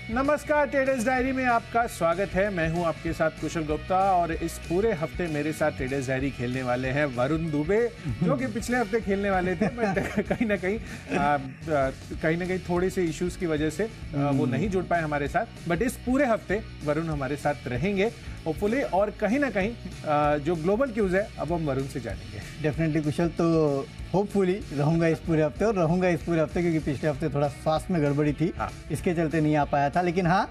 नमस्कार, traders diary में आपका स्वागत है। मैं हूं आपके साथ कुशल गुप्ता और इस पूरे हफ्ते मेरे साथ ट्रेडर्स डायरी खेलने वाले हैं वरुण दुबे, जो कि पिछले हफ्ते खेलने वाले थे, बट कहीं ना कहीं थोड़े से इश्यूज की वजह से वो नहीं जुड़ पाए हमारे साथ। बट इस पूरे हफ्ते वरुण हमारे साथ रहेंगे होपफुली, और कहीं ना कहीं जो ग्लोबल क्यूज है अब हम वरुण से जानेंगे। डेफिनेटली कुशल, तो होपफुली रहूंगा इस पूरे हफ्ते, और रहूंगा इस पूरे हफ्ते क्योंकि पिछले हफ्ते थोड़ा स्वास्थ्य में गड़बड़ी थी, इसके चलते नहीं आ पाया था। लेकिन हाँ,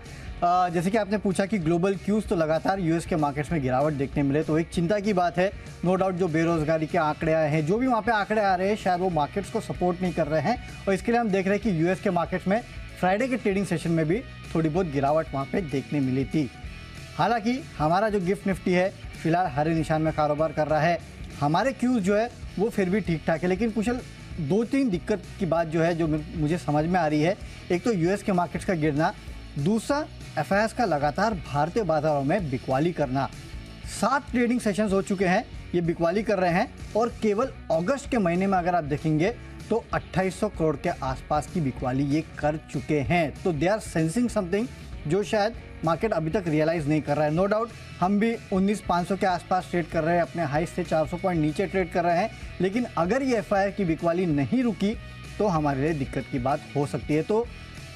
जैसे कि आपने पूछा कि ग्लोबल क्यूज तो लगातार यूएस के मार्केट्स में गिरावट देखने मिले, तो एक चिंता की बात है। नो डाउट जो बेरोजगारी के आंकड़े आए हैं, जो भी वहाँ पे आंकड़े आ रहे हैं, शायद वो मार्केट्स को सपोर्ट नहीं कर रहे हैं, और इसके लिए हम देख रहे हैं कि यूएस के मार्केट्स में फ्राइडे के ट्रेडिंग सेशन में भी थोड़ी बहुत गिरावट वहाँ पे देखने मिली थी। हालांकि हमारा जो गिफ्ट निफ्टी है फिलहाल हरे निशान में कारोबार कर रहा है, हमारे क्यूज जो है वो फिर भी ठीक ठाक है। लेकिन कुशल, दो तीन दिक्कत की बात जो है जो मुझे समझ में आ रही है। एक तो यूएस के मार्केट्स का गिरना, दूसरा एफआईआईएस का लगातार भारतीय बाजारों में बिकवाली करना। 7 ट्रेडिंग सेशंस हो चुके हैं, ये बिकवाली कर रहे हैं, और केवल अगस्त के महीने में अगर आप देखेंगे तो 2800 करोड़ के आसपास की बिकवाली ये कर चुके हैं। तो दे आर सेंसिंग समथिंग जो शायद मार्केट अभी तक रियलाइज़ नहीं कर रहा है। नो डाउट हम भी 19,500 के आसपास ट्रेड कर रहे हैं, अपने हाई से 400 पॉइंट नीचे ट्रेड कर रहे हैं। लेकिन अगर ये एफआईआर की बिकवाली नहीं रुकी तो हमारे लिए दिक्कत की बात हो सकती है। तो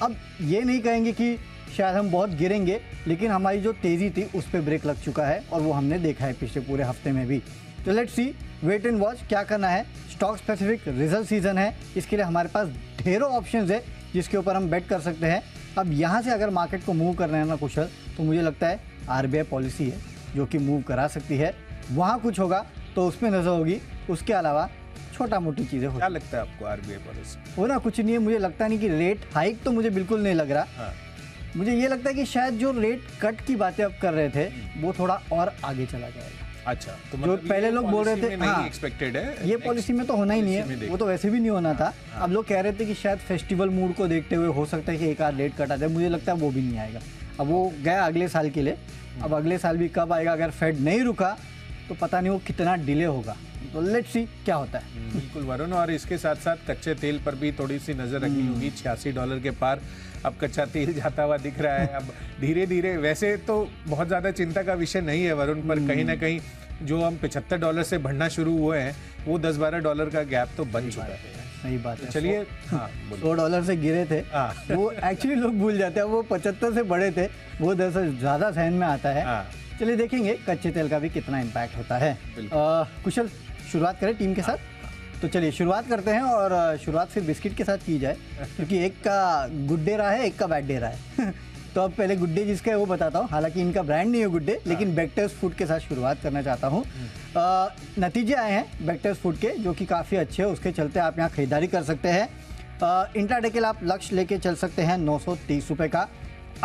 अब ये नहीं कहेंगे कि शायद हम बहुत गिरेंगे, लेकिन हमारी जो तेज़ी थी उस पर ब्रेक लग चुका है, और वो हमने देखा है पिछले पूरे हफ्ते में भी। तो let's see, wait and watch क्या करना है। स्टॉक स्पेसिफिक रिजल्ट सीजन है, इसके लिए हमारे पास ढेरों ऑप्शंस है जिसके ऊपर हम बेट कर सकते हैं। अब यहाँ से अगर मार्केट को मूव करना है ना कुशल, तो मुझे लगता है आरबीआई पॉलिसी है जो कि मूव करा सकती है। वहाँ कुछ होगा तो उसमें नज़र होगी, उसके अलावा छोटा मोटी चीज़ें होगी। क्या लगता है आपको आरबीआई पॉलिसी? वो ना कुछ नहीं है, मुझे लगता नहीं कि रेट हाइक तो मुझे बिल्कुल नहीं लग रहा। हाँ। मुझे ये लगता है कि शायद जो रेट कट की बातें अब कर रहे थे वो थोड़ा और आगे चला जाएगा। अच्छा, तो जो पहले लोग बोल रहे थे नहीं एक्सपेक्टेड है, ये पॉलिसी में तो होना ही नहीं है, वो तो वैसे भी नहीं होना था। अब लोग कह रहे थे कि शायद फेस्टिवल मूड को देखते हुए हो सकता है कि एक आध रेट कटा जाए, मुझे लगता है वो भी नहीं आएगा। अब वो गया अगले साल के लिए, अब अगले साल भी कब आएगा, अगर फेड नहीं रुका तो पता नहीं वो कितना डिले होगा। तो लेट्स सी क्या होता है। बिल्कुल वरुण, और इसके साथ साथ कच्चे तेल पर भी थोड़ी सी नजर रखनी होगी। $86 के पार अब कच्चा तेल जाता हुआ दिख रहा है। अब धीरे धीरे, वैसे तो बहुत ज़्यादा चिंता का विषय नहीं है वरुण, पर कहीं ना कहीं जो हम $75 से बढ़ना शुरू हुए हैं वो $10-12 का गैप तो बन चुका है। सही बात है। चलिए, हाँ, $100 से गिरे थे, वो एक्चुअली लोग भूल जाते हैं, वो 75 से बढ़े थे, वो दरअसल ज़्यादा सहन में आता है। चलिए देखेंगे कच्चे तेल का भी कितना इम्पैक्ट होता है। कुशल, शुरुआत करें टीम के साथ? तो चलिए शुरुआत करते हैं, और शुरुआत फिर बिस्किट के साथ की जाए, क्योंकि एक का गुड डे रहा है, एक का बैड डे रहा है। तो अब पहले गुड डे जिसका है वो बताता हूँ, हालांकि इनका ब्रांड नहीं है गुड डे, लेकिन बेक्टर्स फूड के साथ शुरुआत करना चाहता हूँ। नतीजे आए हैं बेक्टर्स फूड के जो कि काफ़ी अच्छे हैं, उसके चलते आप यहाँ खरीदारी कर सकते हैं। इंट्राडे के लिए आप लक्ष्य लेके चल सकते हैं 930 रुपये का,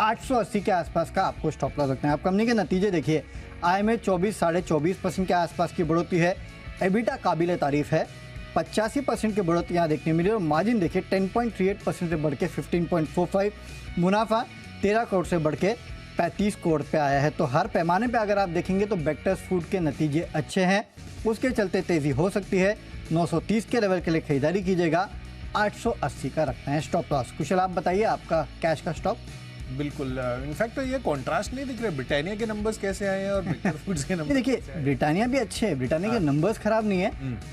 880 के आसपास का आपको स्टॉप लॉस रखना है। आप कंपनी के नतीजे देखिए, आय में 24-24.5% के आसपास की बढ़ोतरी है, एबिटा काबिल तारीफ है, 85% की बढ़ोतरी यहाँ देखने मिली, और मार्जिन देखिए 10.38% से बढ़ के 15.45, मुनाफा 13 करोड़ से बढ़ के 35 करोड़ पे आया है। तो हर पैमाने पे अगर आप देखेंगे तो बेक्टर्स फूड के नतीजे अच्छे हैं, उसके चलते तेज़ी हो सकती है। 930 के लेवल के लिए खरीदारी कीजिएगा, 880 का रखना है स्टॉप लॉस। कुशल, आप बताइए आपका कैश का स्टॉप। बिल्कुल, इनफैक्ट तो ये कॉन्ट्रास्ट नहीं दिख रहे, ब्रिटानिया के नंबर्स कैसे आए हैं और बेक्टर फूड्स के नंबर्स। देखिए, ब्रिटानिया भी अच्छे हैं, ब्रिटानिया के नंबर्स खराब नहीं है,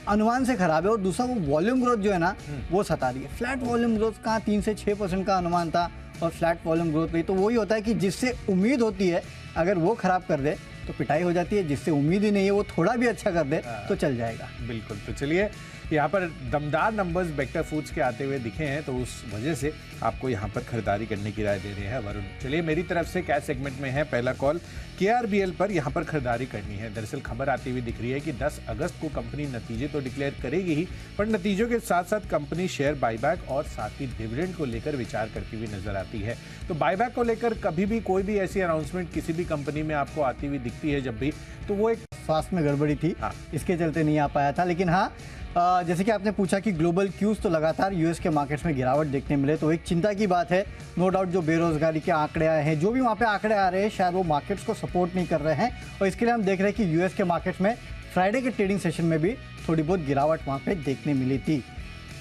अनुमान से खराब है, और दूसरा वो वॉल्यूम ग्रोथ जो है ना वो सता रही है। फ्लैट वॉल्यूम ग्रोथ कहाँ 3 से 6% का अनुमान था, और फ्लैट वॉल्यूम ग्रोथ रही, तो वही होता है कि जिससे उम्मीद होती है अगर वो खराब कर दे तो पिटाई हो जाती है, जिससे उम्मीद ही नहीं है वो थोड़ा भी अच्छा कर दे तो चल जाएगा। बिल्कुल, तो चलिए, यहाँ पर दमदार नंबर्स बेक्टर फूड्स के आते हुए दिखे हैं, तो उस वजह से आपको यहाँ पर खरीदारी करने की राय दे रहे हैं वरुण। चलिए, मेरी तरफ से कैश सेगमेंट में है पहला कॉल, KRBL पर यहाँ पर खरीदारी करनी है। दरअसल खबर आती हुई दिख रही है कि 10 अगस्त को कंपनी नतीजे तो डिक्लेयर करेगी ही, पर नतीजों के साथ साथ कंपनी शेयर बाईबैक और साथ ही डिविडेंड को लेकर विचार करती हुई नजर आती है। तो बाईबैक को लेकर कभी भी कोई भी ऐसी अनाउंसमेंट किसी भी कंपनी में आपको आती हुई दिखती है जब भी, तो वो एक स्वास्थ्य में गड़बड़ी थी, इसके चलते नहीं आ पाया था। लेकिन हाँ, जैसे कि आपने पूछा कि ग्लोबल क्यूज तो लगातार यूएस के मार्केट्स में गिरावट देखने मिले, तो एक चिंता की बात है। नो डाउट जो बेरोजगारी के आंकड़े आए हैं, जो भी वहाँ पे आंकड़े आ रहे हैं, शायद वो मार्केट्स को सपोर्ट नहीं कर रहे हैं, और इसके लिए हम देख रहे हैं कि यूएस के मार्केट्स में फ्राइडे के ट्रेडिंग सेशन में भी थोड़ी बहुत गिरावट वहाँ पे देखने मिली थी।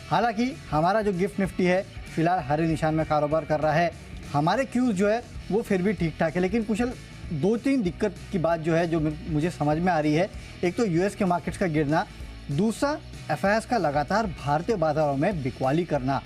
हालांकि हमारा जो गिफ्ट निफ्टी है फिलहाल हरे निशान में कारोबार कर रहा है, हमारे क्यूज जो है वो फिर भी ठीक ठाक है, लेकिन कुशल 2-3 दिक्कत की बात जो है जो मुझे समझ में आ रही है। एक तो यूएस के मार्केट्स का गिरना, दूसरा एफआईआईएस का लगातार भारतीय बाजारों में बिकवाली करना।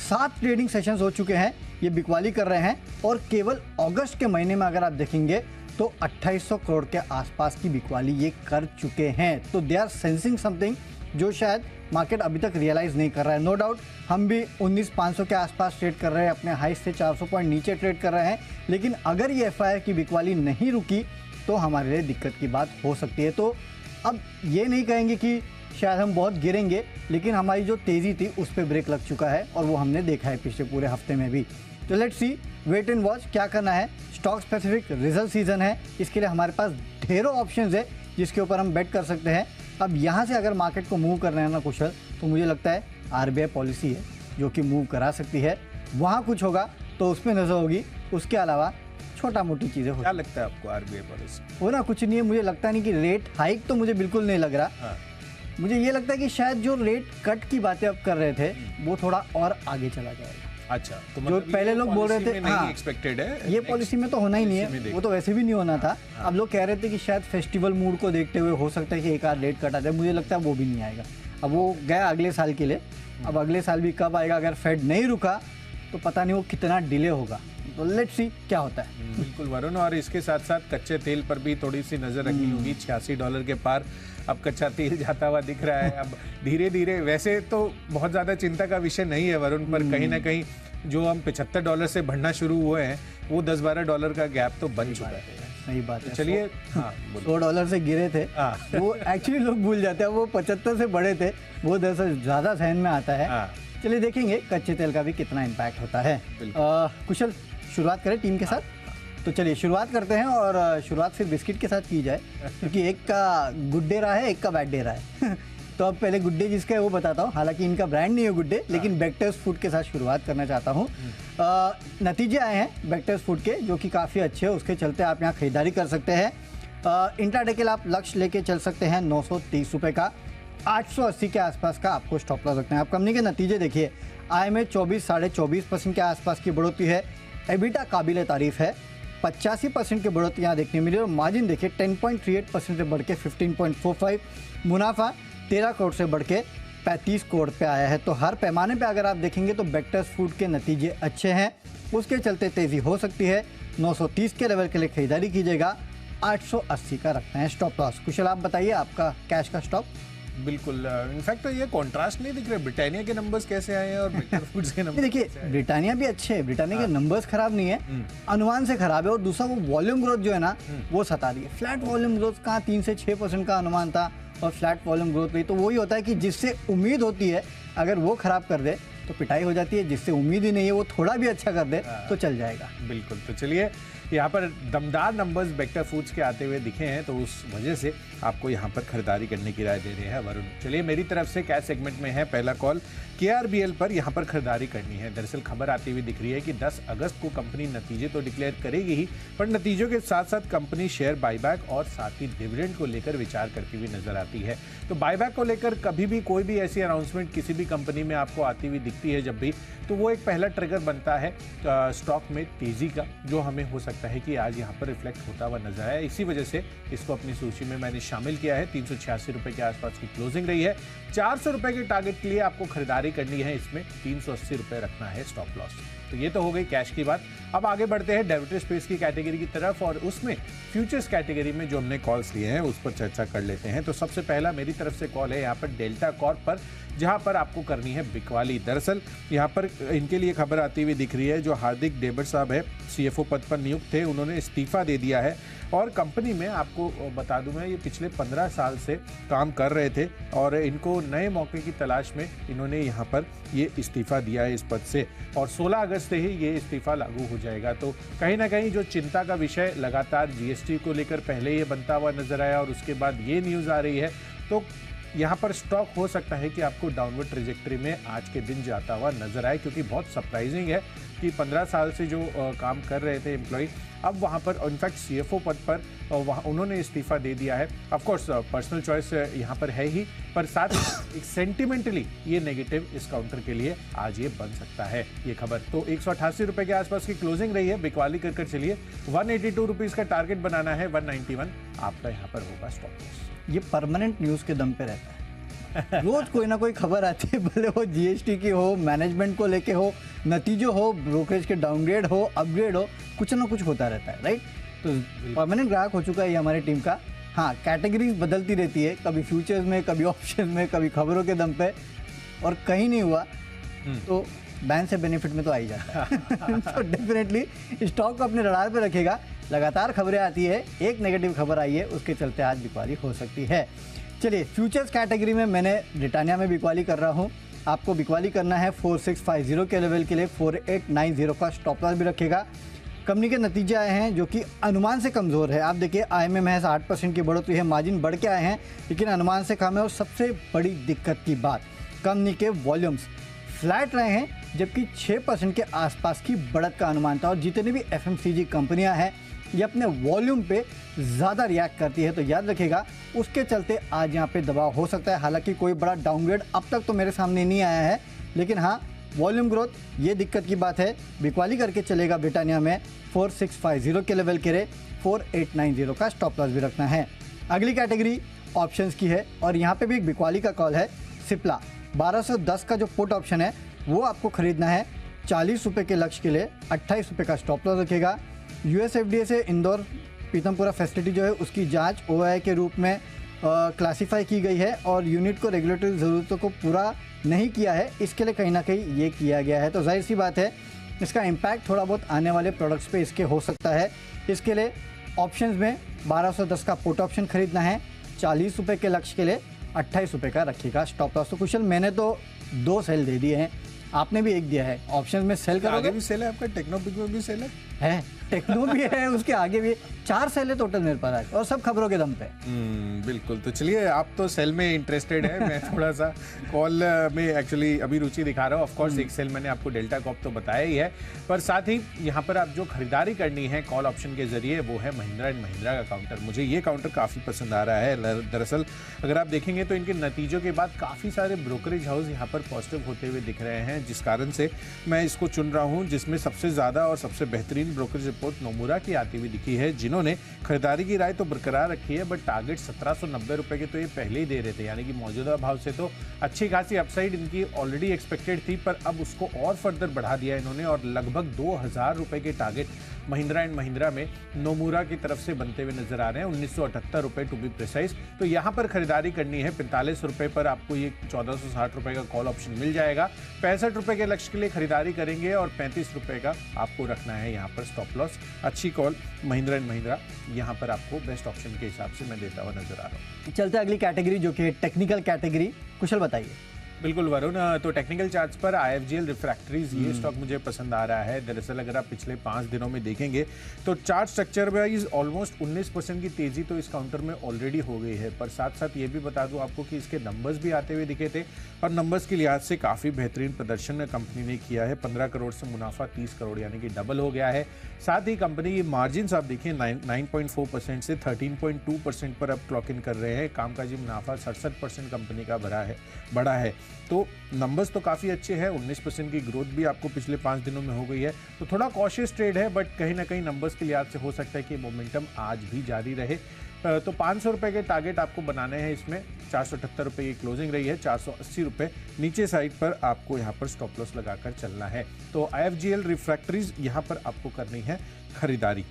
7 ट्रेडिंग सेशंस हो चुके हैं, ये बिकवाली कर रहे हैं और केवल अगस्त के महीने में अगर आप देखेंगे तो 2800 करोड़ के आसपास की बिकवाली ये कर चुके हैं। तो दे आर सेंसिंग समथिंग जो शायद मार्केट अभी तक रियलाइज़ नहीं कर रहा है। नो डाउट हम भी 19,500 के आसपास ट्रेड कर रहे हैं, अपने हाई से 400 पॉइंट नीचे ट्रेड कर रहे हैं, लेकिन अगर ये एफआईआईएस की बिकवाली नहीं रुकी तो हमारे लिए दिक्कत की बात हो सकती है। तो अब ये नहीं कहेंगे कि शायद हम बहुत गिरेंगे, लेकिन हमारी जो तेज़ी थी उस पर ब्रेक लग चुका है और वो हमने देखा है पिछले पूरे हफ्ते में भी। तो let's see, wait and watch क्या करना है। स्टॉक स्पेसिफिक रिजल्ट सीजन है, इसके लिए हमारे पास ढेरों ऑप्शंस है जिसके ऊपर हम बेट कर सकते हैं। अब यहाँ से अगर मार्केट को मूव करना है ना कुशल, तो मुझे लगता है आरबीआई पॉलिसी है जो कि मूव करा सकती है, वहाँ कुछ होगा तो उस पर नज़र होगी। उसके अलावा छोटा मोटी चीज़ें हो। क्या लगता है आपको आरबीआई पॉलिसी? वो ना कुछ नहीं है, मुझे लगता नहीं कि रेट हाइक तो मुझे बिल्कुल नहीं लग रहा। हाँ। मुझे ये लगता है कि शायद जो रेट कट की बातें अब कर रहे थे वो थोड़ा और आगे चला जाएगा। अच्छा, तो जो मतलब पहले ये लोग बोल रहे थे पॉलिसी में हाँ, नहीं एक्सपेक्टेड है, ये पॉलिसी में तो होना ही नहीं पॉलिसी में है, वो तो वैसे भी नहीं होना था। अब लोग कह रहे थे कि शायद फेस्टिवल मूड को देखते हुए हो सकता है कि एक आध रेट कट आ जाए, मुझे लगता है वो भी नहीं आएगा। अब वो गया अगले साल के लिए, अब अगले साल भी कब आएगा, अगर फेड नहीं रुका तो पता नहीं वो कितना डिले होगा। तो लेट्स सी क्या होता है। बिल्कुल वरुण, और इसके साथ साथ कच्चे तेल पर भी थोड़ी सी नजर रखनी होगी। $86 के पार अब कच्चा तेल जाता हुआ दिख रहा है। अब धीरे धीरे, वैसे तो बहुत ज़्यादा चिंता का विषय नहीं है वरुण, पर कहीं ना कहीं जो हम $75 से बढ़ना शुरू हुए हैं वो $10-12 का गैप तो बन चुका है। सही बात है। चलिए, हाँ, $100 से गिरे थे, वो एक्चुअली लोग भूल जाते हैं, वो 75 से बढ़े थे, वो दरअसल ज़्यादा सहन में आता है। चलिए देखेंगे कच्चे तेल का भी कितना इम्पैक्ट होता है। कुशल, शुरुआत करें टीम के साथ? तो चलिए शुरुआत करते हैं, और शुरुआत फिर बिस्किट के साथ की जाए क्योंकि एक का गुड डे रहा है, एक का बैड डे रहा है। तो अब पहले गुड डे जिसका है वो बताता हूँ, हालांकि इनका ब्रांड नहीं है गुड डे, लेकिन बेक्टर्स फूड के साथ शुरुआत करना चाहता हूँ। नतीजे आए हैं बेक्टर्स फूड के जो कि काफ़ी अच्छे हैं, उसके चलते आप यहाँ खरीदारी कर सकते हैं। इंट्राडे के लिए आप लक्ष्य लेके चल सकते हैं 930 रुपये का, 880 के आसपास का आपको स्टॉप लॉस रखना है। आप कंपनी के नतीजे देखिए, आय में 24-24.5% के आसपास की बढ़ोतरी है, एबिटा काबिल तारीफ है, 85% की बढ़ोतरी यहाँ देखने मिली, और मार्जिन देखिए 10.38% से बढ़ के 15.45, मुनाफा 13 करोड़ से बढ़ के 35 करोड़ पे आया है। तो हर पैमाने पे अगर आप देखेंगे तो बेक्टर्स फूड के नतीजे अच्छे हैं, उसके चलते तेज़ी हो सकती है। 930 के लेवल के लिए खरीदारी कीजिएगा, 880 का रखना है स्टॉप लॉस। कुशल आप बताइए आपका कैश का स्टॉप। बिल्कुल, इनफैक्ट तो ये कॉन्ट्रास्ट नहीं दिख रहे, ब्रिटानिया के नंबर्स कैसे आए हैं और बेक्टर फूड्स के नंबर्स देखिए ब्रिटानिया भी अच्छे हैं, ब्रिटानिया के नंबर्स खराब नहीं है, अनुमान से खराब है, और दूसरा वो वॉल्यूम ग्रोथ जो है ना वो सता रही है। फ्लैट वॉल्यूम ग्रोथ कहाँ 3 से 6% का अनुमान था और फ्लैट वॉल्यूम ग्रोथ रही, तो वही होता है कि जिससे उम्मीद होती है अगर वो खराब कर दे तो पिटाई हो जाती है, जिससे उम्मीद ही नहीं है वो थोड़ा भी अच्छा कर दे तो चल जाएगा। बिल्कुल, तो चलिए, यहाँ पर दमदार नंबर्स बेक्टर फूड्स के आते हुए दिखे हैं, तो उस वजह से आपको यहाँ पर खरीदारी करने की राय दे रहे हैं वरुण। चलिए, मेरी तरफ से कैश सेगमेंट में है पहला कॉल, KRBL पर यहाँ पर खरीदारी करनी है। दरअसल खबर आती हुई दिख रही है कि 10 अगस्त को कंपनी नतीजे तो डिक्लेयर करेगी ही, पर नतीजों के साथ साथ कंपनी शेयर बाईबैक और साथ ही डिविडेंड को लेकर विचार करती हुई नजर आती है। तो बाईबैक को लेकर कभी भी कोई भी ऐसी अनाउंसमेंट किसी भी कंपनी में आपको आती हुई दिखती है जब भी, तो वो एक पहला ट्रिगर बनता है स्टॉक में तेजी का, जो हमें हो सकता है कि आज यहाँ पर रिफ्लेक्ट होता हुआ नजर आया। इसी वजह से इसको अपनी सूची में मैंने शामिल किया है। 386 रुपए के आसपास की क्लोजिंग रही है। 400 रुपए के टारगेट के लिए आपको खरीदारी करनी है, इसमें 380 रुपए रखना है स्टॉप लॉस। तो ये तो हो गई कैश की बात। अब आगे बढ़ते हैं डेरिवेटिव स्पेस की कैटेगरी की तरफ, और उसमें फ्यूचर्स कैटेगरी में जो हमने कॉल्स लिए हैं उस पर चर्चा कर लेते हैं। तो सबसे पहला मेरी तरफ से कॉल है यहाँ पर डेल्टा कॉर्प पर, जहां पर आपको करनी है बिकवाली। दरअसल यहाँ पर इनके लिए खबर आती हुई दिख रही है, जो हार्दिक डेबर साहब है, CFO पद पर नियुक्त थे, उन्होंने इस्तीफा दे दिया है। और कंपनी में आपको बता दूं मैं, ये पिछले 15 साल से काम कर रहे थे और इनको नए मौके की तलाश में इन्होंने यहाँ पर ये इस्तीफा दिया है इस पद से, और 16 अगस्त से ही ये इस्तीफा लागू हो जाएगा। तो कहीं ना कहीं जो चिंता का विषय लगातार GST को लेकर पहले ये बनता हुआ नजर आया और उसके बाद ये न्यूज़ आ रही है, तो यहाँ पर स्टॉक हो सकता है कि आपको डाउनवर्ड ट्रेजेक्टरी में आज के दिन जाता हुआ नजर आए, क्योंकि बहुत सरप्राइजिंग है कि 15 साल से जो काम कर रहे थे एम्प्लॉय, अब वहाँ पर इनफैक्ट सीएफओ पद पर वहाँ उन्होंने इस्तीफा दे दिया है। ऑफ कोर्स पर्सनल चॉइस यहाँ पर है ही, पर साथ ही सेंटिमेंटली ये नेगेटिव इस काउंटर के लिए आज ये बन सकता है ये खबर। तो 188 रुपए के आसपास की क्लोजिंग रही है, बिकवाली कर चलिए। 182 रुपीज का टारगेट बनाना है, 191 आपका यहाँ पर होगा स्टॉप लॉस। ये परमानेंट न्यूज़ के दम पे रहता है। रोज कोई ना कोई खबर आती है, भले वो जीएसटी की हो, मैनेजमेंट को लेके हो, नतीजों हो, ब्रोकरेज के डाउनग्रेड हो, अपग्रेड हो, कुछ ना कुछ होता रहता है, राइट। तो परमानेंट ग्राहक हो चुका है ये हमारी टीम का। हाँ, कैटेगरीज बदलती रहती है, कभी फ्यूचर्स में, कभी ऑप्शन में, कभी खबरों के दम पे, और कहीं नहीं हुआ तो बैन से बेनिफिट में तो आ ही जाता है। तो डेफिनेटली स्टॉक को अपने रडार पे रखेगा। लगातार खबरें आती है, एक नेगेटिव खबर आई है, उसके चलते आज बिकवाली हो सकती है। चलिए, फ्यूचर्स कैटेगरी में मैंने ब्रिटानिया में बिकवाली कर रहा हूँ। आपको बिकवाली करना है 4650 के लेवल के लिए, 4890 का स्टॉप लॉस भी रखेगा। कंपनी के नतीजे आए हैं जो कि अनुमान से कमज़ोर है। आप देखिए, आई में महज 8% की बढ़ोतरी है, मार्जिन बढ़ के आए हैं लेकिन अनुमान से कम है। और सबसे बड़ी दिक्कत की बात, कंपनी के वॉल्यूम्स फ्लैट रहे हैं, जबकि 6% के आसपास की बढ़त का अनुमान था। और जितनी भी एफएमसीजी कंपनियां हैं ये अपने वॉल्यूम पे ज़्यादा रिएक्ट करती है, तो याद रखिएगा उसके चलते आज यहाँ पे दबाव हो सकता है। हालांकि कोई बड़ा डाउनग्रेड अब तक तो मेरे सामने नहीं आया है, लेकिन हाँ, वॉल्यूम ग्रोथ ये दिक्कत की बात है। बिकवाली करके चलेगा ब्रिटानिया में 4650 के लेवल के लिए, 4890 का स्टॉप लॉस भी रखना है। अगली कैटेगरी ऑप्शंस की है और यहाँ पे भी एक बिकवाली का कॉल है। सिप्ला 1210 का जो पुट ऑप्शन है वो आपको खरीदना है 40 रुपये के लक्ष्य के लिए, 28 रुपये का स्टॉप लॉस रखेगा। यूएसएफडीए से इंदौर पीतमपुरा फैसिलिटी जो है उसकी जांच ओआई के रूप में क्लासिफाई की गई है और यूनिट को रेगुलेटरी ज़रूरतों को पूरा नहीं किया है, इसके लिए कहीं ना कहीं ये किया गया है। तो जाहिर सी बात है इसका इम्पैक्ट थोड़ा बहुत आने वाले प्रोडक्ट्स पे इसके हो सकता है। इसके लिए ऑप्शंस में 1210 का पुट ऑप्शन खरीदना है, 40 रुपये के लक्ष्य के लिए, 28 रुपये का रखिएगा स्टॉप लॉस। तो कुशल, मैंने तो 2 सेल दे दिए हैं, आपने भी एक दिया है। ऑप्शन में सेल करोगे? आगे भी सेल है आपका, टेक्नोपिक में भी सेल है, टेक्नो भी है, उसके आगे भी 4 सेल है टोटल मेरे पास आज, और सब खबरों के दम पे। बिल्कुल। तो चलिए, आप तो सेल में इंटरेस्टेड है, मैं थोड़ा सा कॉल में एक्चुअली अभी रुचि दिखा रहा हूँ। ऑफ कोर्स एक सेल मैंने आपको डेल्टा कॉप तो बताया ही है, पर साथ ही यहाँ पर आप जो खरीदारी करनी है कॉल ऑप्शन के जरिए वो है महिंद्रा एंड महिंद्रा का काउंटर। मुझे ये काउंटर काफ़ी पसंद आ रहा है। दरअसल अगर आप देखेंगे तो इनके नतीजों के बाद काफ़ी सारे ब्रोकरेज हाउस यहाँ पर पॉजिटिव होते हुए दिख रहे हैं, जिस कारण से मैं इसको चुन रहा हूँ, जिसमें सबसे ज़्यादा और सबसे बेहतरीन ब्रोकरेज रिपोर्ट नोमुरा की आती हुई दिखी है, जिन्होंने खरीदारी की राय तो बरकरार रखी है, बट टारगेट 1790 रुपए के तो ये पहले ही दे रहे थे, यानी कि मौजूदा भाव से तो अच्छी खासी अपसाइड इनकी ऑलरेडी एक्सपेक्टेड थी, पर अब उसको और फर्दर बढ़ा दिया इन्होंने और लगभग 2000 रुपए के टारगेट महिंद्रा एंड महिंद्रा में नोमुरा की तरफ से बनते हुए नजर आ रहे हैं, 1978 रुपए टू बी प्रिसाइज। तो यहाँ पर खरीदारी करनी है 45 रुपए पर आपको ये 1460 रुपए का कॉल ऑप्शन मिल जाएगा। 65 रुपए के लक्ष्य के लिए खरीदारी करेंगे और 35 रुपए का आपको रखना है यहाँ पर स्टॉप लॉस। अच्छी कॉल महिंद्रा एंड महिंद्रा यहाँ पर आपको बेस्ट ऑप्शन के हिसाब से मैं देता हुआ नजर आ रहा हूँ। चलते अगली कैटेगरी जो कि टेक्निकल कैटेगरी। कुशल बताइए। बिल्कुल वरुण, तो टेक्निकल चार्ट्स पर IFGL रिफ्रैक्टरीज ये स्टॉक मुझे पसंद आ रहा है। दरअसल अगर आप पिछले 5 दिनों में देखेंगे तो चार्ट स्ट्रक्चर वाइज ऑलमोस्ट 19% की तेजी तो इस काउंटर में ऑलरेडी हो गई है, पर साथ साथ ये भी बता दूं आपको कि इसके नंबर्स भी आते हुए दिखे थे और नंबर्स के लिहाज से काफ़ी बेहतरीन प्रदर्शन कंपनी ने किया है। 15 करोड़ से मुनाफा 30 करोड़ यानी कि डबल हो गया है। साथ ही कंपनी की मार्जिन आप देखिए 9.4% से 13.2% पर अब क्लॉक इन कर रहे हैं। कामकाजी मुनाफा 67% कंपनी का बढ़ा है। तो नंबर्स तो काफ़ी अच्छे हैं, 19% की ग्रोथ भी आपको पिछले 5 दिनों में हो गई है। तो थोड़ा कॉशियस ट्रेड है, बट कहीं ना कहीं नंबर्स के लिहाज से हो सकता है कि मोमेंटम आज भी जारी रहे। तो 500 रुपये के टारगेट आपको बनाने हैं इसमें। 478 रुपये की क्लोजिंग रही है, 480 रुपये नीचे साइड पर आपको यहाँ पर स्टॉप लॉस लगाकर चलना है। तो IFGL रिफ्रैक्टरीज यहाँ पर आपको करनी है खरीदारी।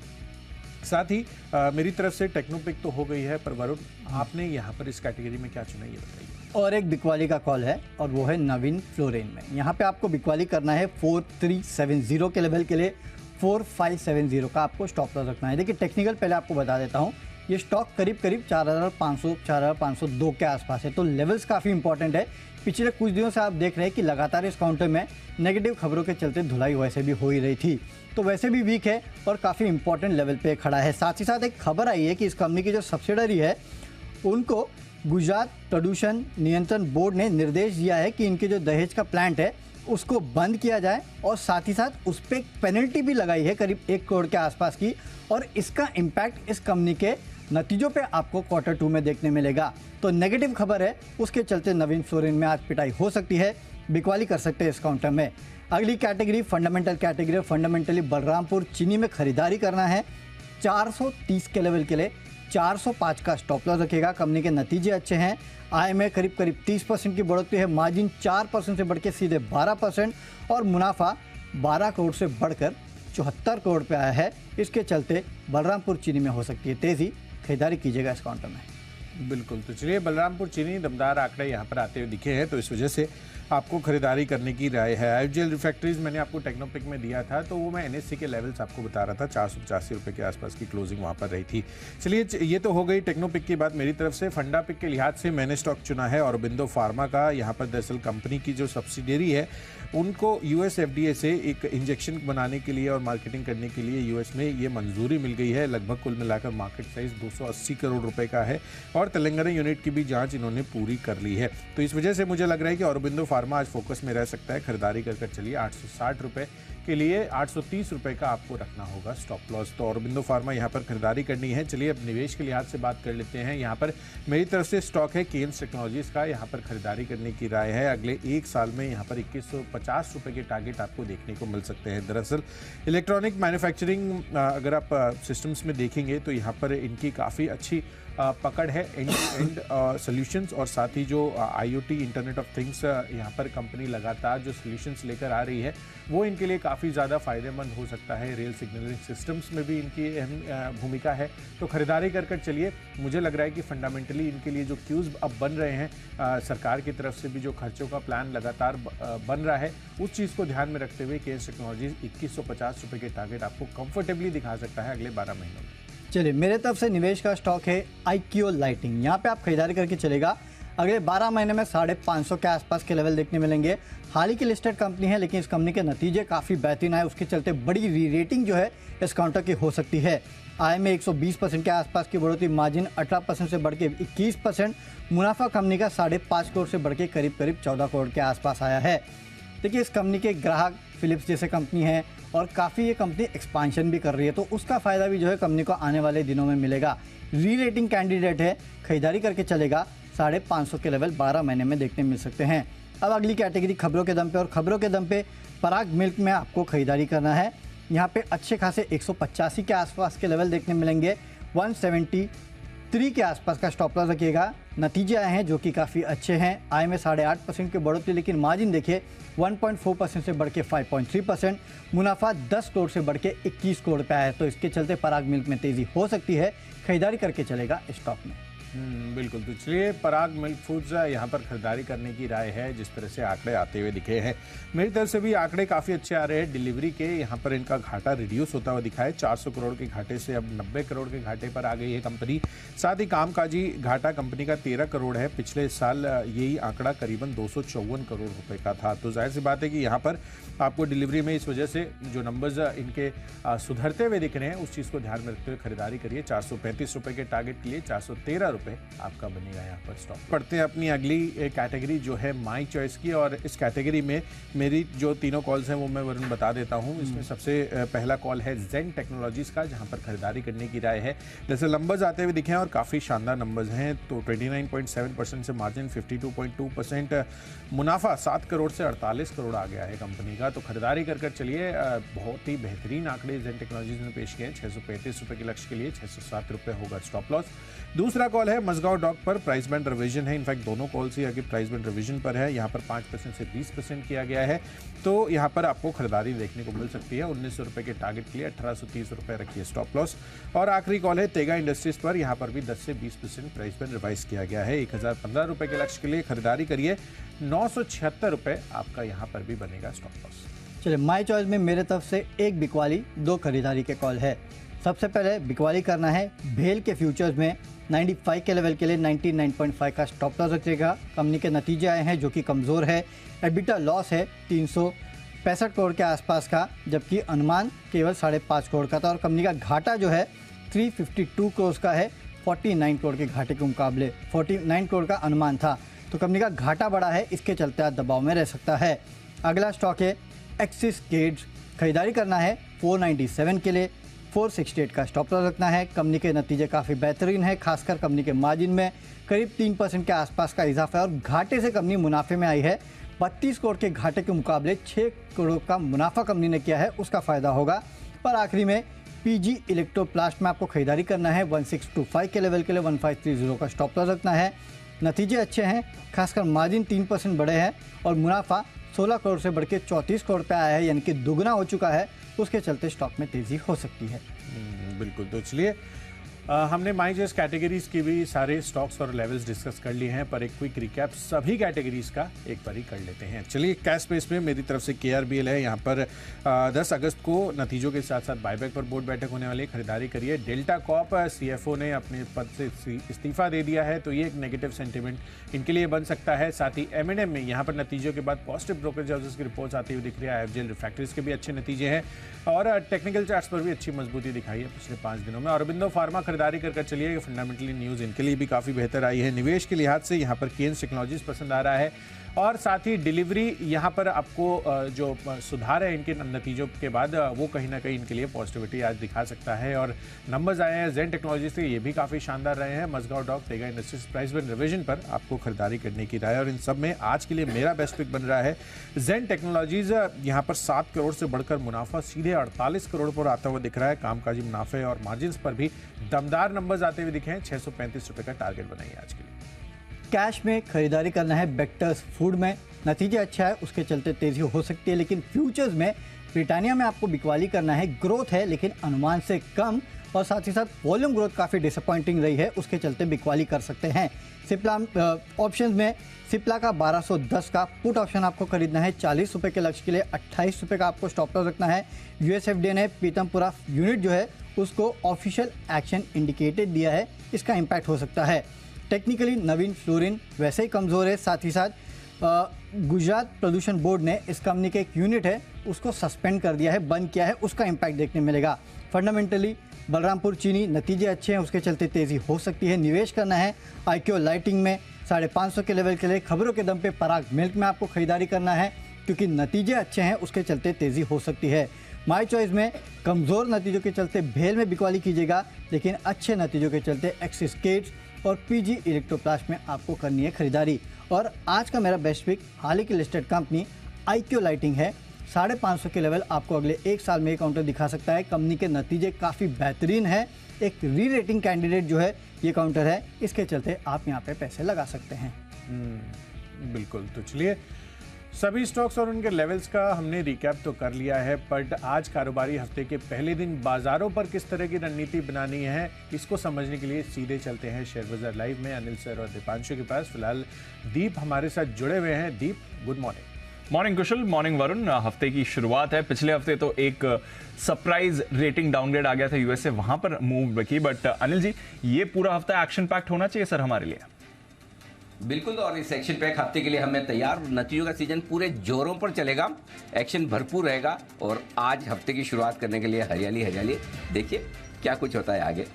साथ ही मेरी तरफ से टेक्नोपिक तो हो गई है, पर वरुण आपने यहाँ पर इस कैटेगरी में क्या चुना ये बताइए। और एक बिकवाली का कॉल है और वो है नवीन फ्लोरेन में। यहाँ पे आपको बिकवाली करना है 4370 के लेवल के लिए, 4570 का आपको स्टॉप लॉस रखना है। देखिए टेक्निकल पहले आपको बता देता हूँ, ये स्टॉक करीब 4500 4502 के आसपास है, तो लेवल्स काफ़ी इंपॉर्टेंट है। पिछले कुछ दिनों से आप देख रहे हैं कि लगातार इस काउंटर में नेगेटिव खबरों के चलते धुलाई वैसे भी हो ही रही थी, तो वैसे भी वीक है और काफ़ी इंपॉर्टेंट लेवल पे खड़ा है। साथ ही साथ एक खबर आई है कि इस कंपनी की जो सब्सिडरी है उनको गुजरात प्रदूषण नियंत्रण बोर्ड ने निर्देश दिया है कि इनके जो दहेज का प्लांट है उसको बंद किया जाए और साथ ही साथ उस पर एक पेनल्टी भी लगाई है करीब 1 करोड़ के आसपास की, और इसका इम्पैक्ट इस कंपनी के नतीजों पे आपको Q2 में देखने मिलेगा। तो नेगेटिव खबर है, उसके चलते नवीन फ्लोरिन में आज पिटाई हो सकती है, बिकवाली कर सकते हैं इस काउंटर में। अगली category fundamental category, fundamentally Balrampur चीनी में खरीदारी करना है 430 के लेवल के लिए 405 का स्टॉप लॉस रखेगा। कंपनी के नतीजे अच्छे हैं, आय में करीब 30% की बढ़ोतरी है, मार्जिन 4% से बढ़ के सीधे 12% और मुनाफा 12 करोड़ से बढ़कर 74 करोड़ पे आया है। इसके चलते बलरामपुर चीनी में हो सकती है तेजी, खरीदारी कीजिएगा इस काउंटर में। बिल्कुल, तो चलिए बलरामपुर चीनी दमदार आंकड़े यहाँ पर आते हुए दिखे हैं, तो इस वजह से आपको खरीदारी करने की राय है। आईजीएल रिफैक्ट्रीज मैंने आपको टेक्नोपिक में दिया था, तो वो मैं एनएससी के लेवल्स आपको बता रहा था, 485 रुपये के आसपास की क्लोजिंग वहाँ पर रही थी। चलिए ये तो हो गई टेक्नोपिक की बात मेरी तरफ से। फंडा पिक के लिहाज से मैंने स्टॉक चुना है औरबिंदो फार्मा का। यहाँ पर दरअसल कंपनी की जो सब्सिडियरी है उनको यूएस एफडीए से एक इंजेक्शन बनाने के लिए और मार्केटिंग करने के लिए यूएस में ये मंजूरी मिल गई है। लगभग कुल मिलाकर मार्केट साइज 280 करोड़ रुपए का है और तेलंगाना यूनिट की भी जांच इन्होंने पूरी कर ली है। तो इस वजह से मुझे लग रहा है कि औरबिंदो फार्मा आज फोकस में रह सकता है। खरीदारी कर चलिए 860 रुपये के लिए 830 रुपये का आपको रखना होगा स्टॉप लॉस। तो औरबिंदो फार्मा यहाँ पर खरीदारी करनी है। चलिए अब निवेश के लिहाज से बात कर लेते हैं। यहाँ पर मेरी तरफ से स्टॉक है केन्स टेक्नोलॉजीज का, यहाँ पर खरीदारी करने की राय है। अगले 1 साल में यहाँ पर 2150 रुपये के टारगेट आपको देखने को मिल सकते हैं। दरअसल इलेक्ट्रॉनिक मैन्युफैक्चरिंग अगर आप सिस्टम्स में देखेंगे तो यहाँ पर इनकी काफ़ी अच्छी पकड़ है एंड टू एंड सॉल्यूशंस, और साथ ही जो आईओटी इंटरनेट ऑफ थिंग्स यहाँ पर कंपनी लगातार जो सॉल्यूशंस लेकर आ रही है वो इनके लिए काफ़ी ज़्यादा फायदेमंद हो सकता है। रेल सिग्नलिंग सिस्टम्स में भी इनकी अहम भूमिका है। तो खरीदारी कर चलिए। मुझे लग रहा है कि फंडामेंटली इनके लिए जो क्यूज़ अब बन रहे हैं सरकार की तरफ से भी जो खर्चों का प्लान लगातार बन रहा है उस चीज़ को ध्यान में रखते हुए केन्स टेक्नोलॉजीज 2150 रुपये के टारगेट आपको कंफर्टेबली दिखा सकता है अगले 12 महीनों में। चलिए मेरे तरफ से निवेश का स्टॉक है आईक्यू लाइटिंग। यहाँ पे आप खरीदारी करके चलेगा। अगले 12 महीने में 550 के आसपास के लेवल देखने मिलेंगे। हाल ही की लिस्टेड कंपनी है लेकिन इस कंपनी के नतीजे काफ़ी बेहतरीन आए, उसके चलते बड़ी री रेटिंग जो है इस काउंटर की हो सकती है। आय में 120% के आसपास की बढ़ोतरी, मार्जिन 18% से बढ़ के 21%, मुनाफा कंपनी का 5.5 करोड़ से बढ़ के करीब 14 करोड़ के आसपास आया है। देखिए इस कंपनी के ग्राहक फिलिप्स जैसे कंपनी है और काफ़ी ये कंपनी एक्सपांशन भी कर रही है, तो उसका फ़ायदा भी जो है कंपनी को आने वाले दिनों में मिलेगा। री रेटिंग कैंडिडेट है, खरीदारी करके चलेगा। 550 के लेवल 12 महीने में देखने मिल सकते हैं। अब अगली कैटेगरी खबरों के दम पे, और खबरों के दम पे पराग मिल्क में आपको खरीदारी करना है। यहाँ पे अच्छे खासे 185 के आसपास के लेवल देखने मिलेंगे। 173 के आसपास का स्टॉप लॉस रखिएगा। नतीजे आए हैं जो कि काफ़ी अच्छे हैं। आय में 8.5% की बढ़ोतरी, लेकिन मार्जिन देखिए 1.4% से बढ़ के 5.3%, मुनाफा 10 करोड़ से बढ़ के 21 करोड़ पे आया है। तो इसके चलते पराग मिल्क में तेज़ी हो सकती है, खरीदारी करके चलेगा स्टॉक में। बिल्कुल, तो चलिए पराग मिल्क फूड्स यहाँ पर खरीदारी करने की राय है। जिस तरह से आंकड़े आते हुए दिखे हैं मेरी तरफ से भी आंकड़े काफ़ी अच्छे आ रहे हैं। डिलीवरी के यहाँ पर इनका घाटा रिड्यूस होता हुआ दिखा है। 400 करोड़ के घाटे से अब 90 करोड़ के घाटे पर आ गई है कंपनी। साथ ही कामकाजी घाटा कंपनी का 13 करोड़ है। पिछले साल यही आंकड़ा करीबन 254 करोड़ रुपए का था। तो जाहिर सी बात है कि यहाँ पर आपको डिलीवरी में इस वजह से जो नंबर्स इनके सुधरते हुए दिख रहे हैं उस चीज़ को ध्यान में रखते हुए खरीदारी करिए। 435 रुपये के टारगेट के लिए 413 रुपये आपका बनेगा यहाँ पर स्टॉक। पढ़ते हैं अपनी अगली कैटेगरी जो है माई चॉइस की, और इस कैटेगरी में मेरी जो तीनों कॉल्स हैं वो मैं वरुण बता देता हूँ। इसमें सबसे पहला कॉल है जेन टेक्नोलॉजीज का, जहाँ पर खरीदारी करने की राय है। जैसे नंबर्स आते हुए दिखे हैं और काफ़ी शानदार नंबर्स हैं। तो 29.7% से मार्जिन, 52.2%, मुनाफा 7 करोड़ से 48 करोड़ आ गया है कंपनी का। तो खरीदारी कर चलिए। बहुत ही बेहतरीन आंकड़े जेन टेक्नोलॉजीज ने पेश किए हैं। 635 रुपये के लक्ष्य के लिए 607 रुपये होगा स्टॉप लॉस। दूसरा कॉल है मजगांव डॉक पर, प्राइस बैंड रिवीजन है। इनफैक्ट दोनों कॉल्स ही आगे प्राइस बैंड रिवीजन पर है। यहाँ पर 5% से 20% किया गया है। तो यहाँ पर आपको खरीदारी देखने को मिल सकती है। 1900 रुपये के टारगेट के लिए 1830 रुपये रखिए स्टॉप लॉस। और आखिरी कॉल है तेगा इंडस्ट्रीज पर, यहाँ पर भी 10 से 20% प्राइस बैंड रिवाइज किया गया है। 1015 रुपये के लक्ष्य के लिए खरीदारी करिए। 976 रुपये आपका यहाँ पर भी बनेगा स्टॉप लॉस। चलिए माई चॉइस में मेरे तरफ से एक बिकवाली, 2 खरीदारी के कॉल है। सबसे पहले बिकवाली करना है भेल के फ्यूचर्स में 95 के लेवल के लिए 99.5 का स्टॉप लॉस रखिएगा। कंपनी के नतीजे आए हैं जो कि कमज़ोर है। एबिटा लॉस है 365 करोड़ के आसपास का, जबकि अनुमान केवल 5.5 करोड़ का था। और कंपनी का घाटा जो है 352 करोड़ का है। 49 करोड़ के घाटे के मुकाबले 49 करोड़ का अनुमान था, तो कंपनी का घाटा बढ़ा है, इसके चलते आज दबाव में रह सकता है। अगला स्टॉक है एक्सिस गेट्स, खरीदारी करना है 497 के लिए, 468 का स्टॉप लॉस रखना है। कंपनी के नतीजे काफ़ी बेहतरीन है, खासकर कंपनी के मार्जिन में करीब 3% के आसपास का इजाफा है और घाटे से कंपनी मुनाफे में आई है। 32 करोड़ के घाटे के मुकाबले 6 करोड़ का मुनाफा कंपनी ने किया है, उसका फायदा होगा। और आखिरी में पीजी इलेक्ट्रोप्लास्ट में आपको खरीदारी करना है 1625 के लेवल के लिए, 1530 का स्टॉप लॉस रखना है। नतीजे अच्छे हैं, खासकर मार्जिन 3% बढ़े हैं और मुनाफा 16 करोड़ से बढ़ के 34 करोड़ पे आया है, यानी कि दुगना हो चुका है। उसके चलते स्टॉक में तेजी हो सकती है। बिल्कुल, तो चलिए हमने माई चॉइस कैटेगरीज की भी सारे स्टॉक्स और लेवल्स डिस्कस कर लिए हैं, पर एक क्विक रिकैप सभी कैटेगरीज का एक बार ही कर लेते हैं। चलिए कैश स्पेस में मेरी तरफ से KRBL है, यहाँ पर 10 अगस्त को नतीजों के साथ साथ बायबैक पर बोर्ड बैठक होने वाली है, खरीदारी करिए। डेल्टा कॉप CFO ने अपने पद से इस्तीफा दे दिया है, तो ये एक नेगेटिव सेंटिमेंट इनके लिए बन सकता है। साथ ही M&M में यहाँ पर नतीजों के बाद पॉजिटिव ब्रोकरेज हाउसेस की रिपोर्ट्स आती हुई दिख रही है। IFGL रिफैक्टरीज के भी अच्छे नतीजे हैं और टेक्निकल चार्ट्स पर भी अच्छी मजबूती दिखाई है पिछले 5 दिनों में। औरबिंदो फार्मा खरीदारी कर चलिए, फंडामेंटली न्यूज़ इनके लिए भी काफ़ी बेहतर आई है। निवेश के लिहाज से यहाँ पर केन्स टेक्नोलॉजीज पसंद आ रहा है और साथ ही डिलीवरी यहाँ पर आपको जो सुधार है इनके नतीजों के बाद वो कहीं ना कहीं इनके लिए पॉजिटिविटी आज दिखा सकता है। और नंबर्स आए हैं जेन टेक्नोलॉजी से, ये भी काफ़ी शानदार रहे हैं। मजगांव डॉक, तेगा इंडस्ट्रीज प्राइस में रिविजन पर आपको खरीदारी करने की राय, और इन सब में आज के लिए मेरा बेस्ट पिक बन रहा है जेन टेक्नोलॉजीज। यहाँ पर 7 करोड़ से बढ़कर मुनाफा सीधे 48 करोड़ पर आता हुआ दिख रहा है। कामकाजी मुनाफे और मार्जिन पर भी दमदार नंबर्स आते हुए दिखे हैं। 635 रुपये का टारगेट बनाइए आज के लिए। कैश में खरीदारी करना है बेक्टर्स फूड में, नतीजे अच्छा है, उसके चलते तेजी हो सकती है। लेकिन फ्यूचर्स में ब्रिटानिया में आपको बिकवाली करना है, ग्रोथ है लेकिन अनुमान से कम, और साथ ही साथ वॉल्यूम ग्रोथ काफ़ी डिसअपॉइंटिंग रही है, उसके चलते बिकवाली कर सकते हैं। सिप्ला ऑप्शंस में सिप्ला का 1210 का पुट ऑप्शन आपको खरीदना है 40 रुपये के लक्ष्य के लिए, 28 रुपये का आपको स्टॉप लॉस रखना है। USFDA ने पीतमपुरा यूनिट जो है उसको ऑफिशियल एक्शन इंडिकेटेड दिया है, इसका इम्पैक्ट हो सकता है। टेक्निकली नवीन फ्लोरिन वैसे ही कमज़ोर है, साथ ही साथ गुजरात प्रदूषण बोर्ड ने इस कंपनी के एक यूनिट है उसको सस्पेंड कर दिया है, बंद किया है, उसका इम्पैक्ट देखने मिलेगा। फंडामेंटली बलरामपुर चीनी नतीजे अच्छे हैं, उसके चलते तेज़ी हो सकती है। निवेश करना है IQ लाइटिंग में 550 के लेवल के लिए, खबरों के दम पे पराग मिल्क में आपको खरीदारी करना है क्योंकि नतीजे अच्छे हैं, उसके चलते तेज़ी हो सकती है। माई चॉइस में कमज़ोर नतीजों के चलते भेल में बिकवाली कीजिएगा, लेकिन अच्छे नतीजों के चलते एक्सिस गेट्स और पीजी इलेक्ट्रोप्लास्ट में आपको करनी है खरीदारी। और आज का मेरा बेस्ट पिक हाल ही की लिस्टेड कंपनी IQ लाइटिंग है। 550 के लेवल आपको अगले 1 साल में ये काउंटर दिखा सकता है। कंपनी के नतीजे काफ़ी बेहतरीन है, एक री रेटिंग कैंडिडेट जो है ये काउंटर है, इसके चलते आप यहाँ पे पैसे लगा सकते हैं। बिल्कुल, तो चलिए सभी स्टॉक्स और उनके लेवल्स का हमने रिकैप तो कर लिया है, बट आज कारोबारी हफ्ते के पहले दिन बाजारों पर किस तरह की रणनीति बनानी है इसको समझने के लिए सीधे चलते हैं शेयर बाजार लाइव में अनिल सर और दीपांशु के पास। फिलहाल दीप हमारे साथ जुड़े हुए हैं। दीप, गुड मॉर्निंग। मॉर्निंग कुशल, मॉर्निंग वरुण। हफ्ते की शुरुआत है। पिछले हफ्ते तो एक सरप्राइज रेटिंग डाउनग्रेड आ गया था यूएस से, वहां पर मूव की, बट अनिल जी ये पूरा हफ्ता एक्शन पैक्ट होना चाहिए सर हमारे लिए। बिल्कुल, और इस एक्शन पैक हफ्ते के लिए हमें तैयार। नतीजों का सीजन पूरे जोरों पर चलेगा, एक्शन भरपूर रहेगा और आज हफ्ते की शुरुआत करने के लिए हरियाली हरियाली। देखिए क्या कुछ होता है आगे।